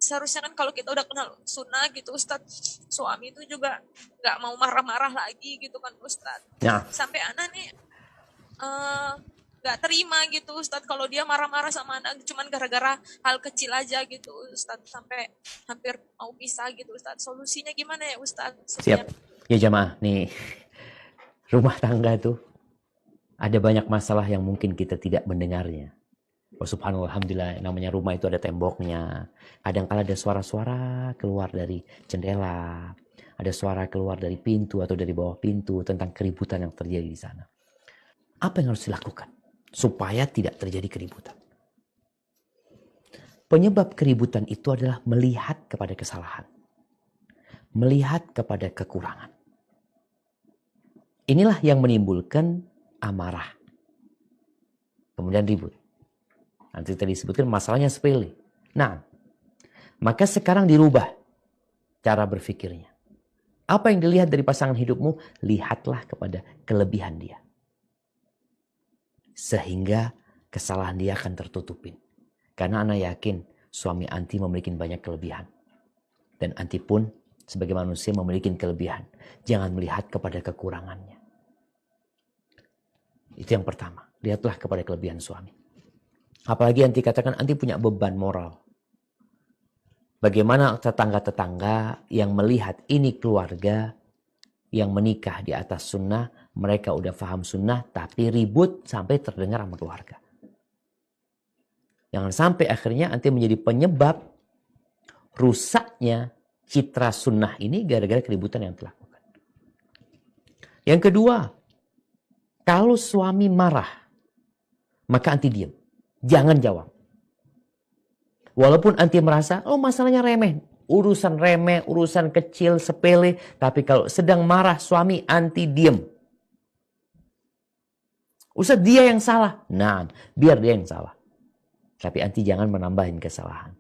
seharusnya kan kalau kita udah kenal sunnah gitu Ustadz, suami itu juga nggak mau marah-marah lagi gitu kan Ustadz. Nah, Sampai anak nih nggak terima gitu Ustadz kalau dia marah-marah sama anak cuman gara-gara hal kecil aja gitu Ustadz, sampai hampir mau pisah gitu Ustadz. Solusinya gimana ya Ustadz siap. Sufyan? Ya jamaah, nih rumah tangga tuh ada banyak masalah yang mungkin kita tidak mendengarnya. Oh, subhanallah, alhamdulillah, namanya rumah itu ada temboknya. Kadang-kala ada suara-suara keluar dari jendela, ada suara keluar dari pintu atau dari bawah pintu tentang keributan yang terjadi di sana. Apa yang harus dilakukan supaya tidak terjadi keributan? Penyebab keributan itu adalah melihat kepada kesalahan, melihat kepada kekurangan. Inilah yang menimbulkan amarah, kemudian ribut. Nanti tadi disebutkan masalahnya sepele. Nah, maka sekarang dirubah cara berpikirnya. Apa yang dilihat dari pasangan hidupmu, lihatlah kepada kelebihan dia. Sehingga kesalahan dia akan tertutupin. Karena Ana yakin suami anti memiliki banyak kelebihan. Dan anti pun sebagai manusia memiliki kelebihan. Jangan melihat kepada kekurangannya. Itu yang pertama. Lihatlah kepada kelebihan suami. Apalagi anti katakan anti punya beban moral. Bagaimana tetangga-tetangga yang melihat ini keluarga yang menikah di atas sunnah, mereka udah paham sunnah tapi ribut sampai terdengar sama keluarga. Jangan sampai akhirnya anti menjadi penyebab rusaknya citra sunnah ini gara-gara keributan yang dilakukan. Yang kedua, kalau suami marah, maka anti diam. Jangan jawab. Walaupun anti merasa, oh masalahnya remeh. Urusan remeh, urusan kecil, sepele. Tapi kalau sedang marah suami, anti diam. Ustaz, dia yang salah. Nah, biar dia yang salah. Tapi anti jangan menambahin kesalahan.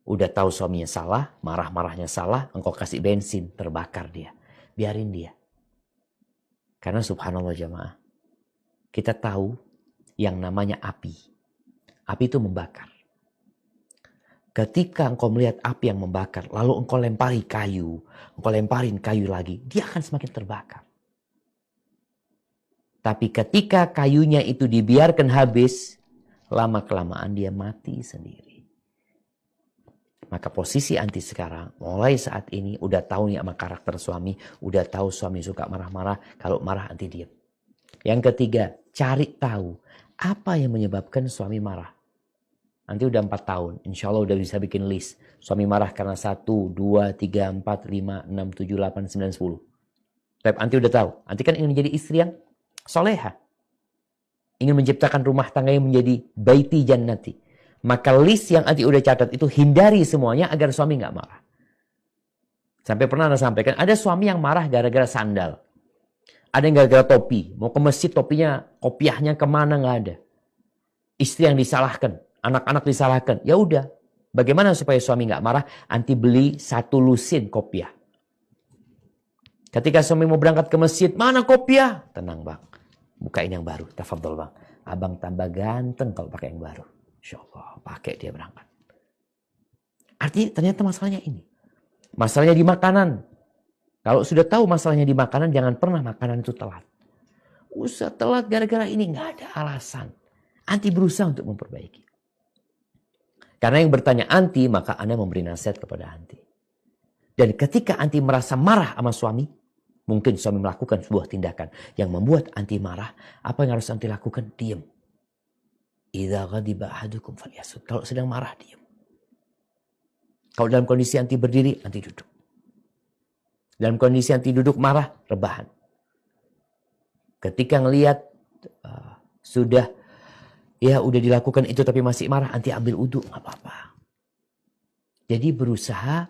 Udah tahu suaminya salah, marah-marahnya salah, engkau kasih bensin, terbakar dia. Biarin dia. Karena subhanallah jamaah, kita tahu yang namanya api. Api itu membakar. Ketika engkau melihat api yang membakar, lalu engkau lempari kayu, engkau lemparin kayu lagi, dia akan semakin terbakar. Tapi ketika kayunya itu dibiarkan habis, lama-kelamaan dia mati sendiri. Maka posisi anti sekarang, mulai saat ini udah tahu nih sama karakter suami, udah tahu suami suka marah-marah, kalau marah anti diam. Yang ketiga, cari tahu apa yang menyebabkan suami marah. Nanti udah 4 tahun, insya Allah udah bisa bikin list. Suami marah karena 1, 2, 3, 4, 5, 6, 7, 8, 9, 10. Tapi anti udah tahu, anti kan ingin menjadi istri yang soleha. Ingin menciptakan rumah tangga yang menjadi baiti jannati. Maka list yang anti udah catat itu hindari semuanya agar suami gak marah. Sampai pernah Anda sampaikan, ada suami yang marah gara-gara sandal. Ada yang gara-gara topi. Mau ke masjid topinya, kopiahnya kemana gak ada. Istri yang disalahkan. Anak-anak disalahkan. Ya udah. Bagaimana supaya suami gak marah? Anti beli 1 lusin kopiah. Ketika suami mau berangkat ke masjid. Mana kopiah? Tenang bang. Bukain yang baru. Tafadhol bang. Abang tambah ganteng kalau pakai yang baru. Insya Allah. Pakai dia berangkat. Artinya ternyata masalahnya ini. Masalahnya di makanan. Kalau sudah tahu masalahnya di makanan, jangan pernah makanan itu telat. Usah telat gara-gara ini, nggak ada alasan. Anti berusaha untuk memperbaiki. Karena yang bertanya anti, maka Anda memberi nasihat kepada anti. Dan ketika anti merasa marah sama suami, mungkin suami melakukan sebuah tindakan yang membuat anti marah, apa yang harus anti lakukan? Diam. Idza ghadiba ahadukum falyasut. Kalau sedang marah, diam. Kalau dalam kondisi anti berdiri, anti duduk. Dalam kondisi anti duduk marah, rebahan. Ketika ngelihat sudah dilakukan itu tapi masih marah, anti ambil uduk, nggak apa-apa. Jadi berusaha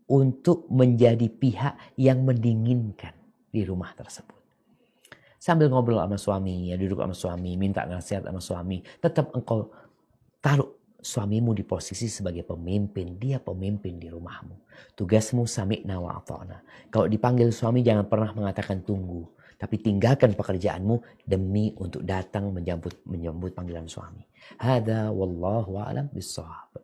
untuk menjadi pihak yang mendinginkan di rumah tersebut. Sambil ngobrol sama suami, duduk sama suami, minta nasihat sama suami, tetap engkau taruh suamimu di posisi sebagai pemimpin. Dia pemimpin di rumahmu. Tugasmu sami'na wa ata'na. Kalau dipanggil suami jangan pernah mengatakan tunggu. Tapi tinggalkan pekerjaanmu demi untuk datang menyambut panggilan suami. Hada wallahu a'lam bissawab.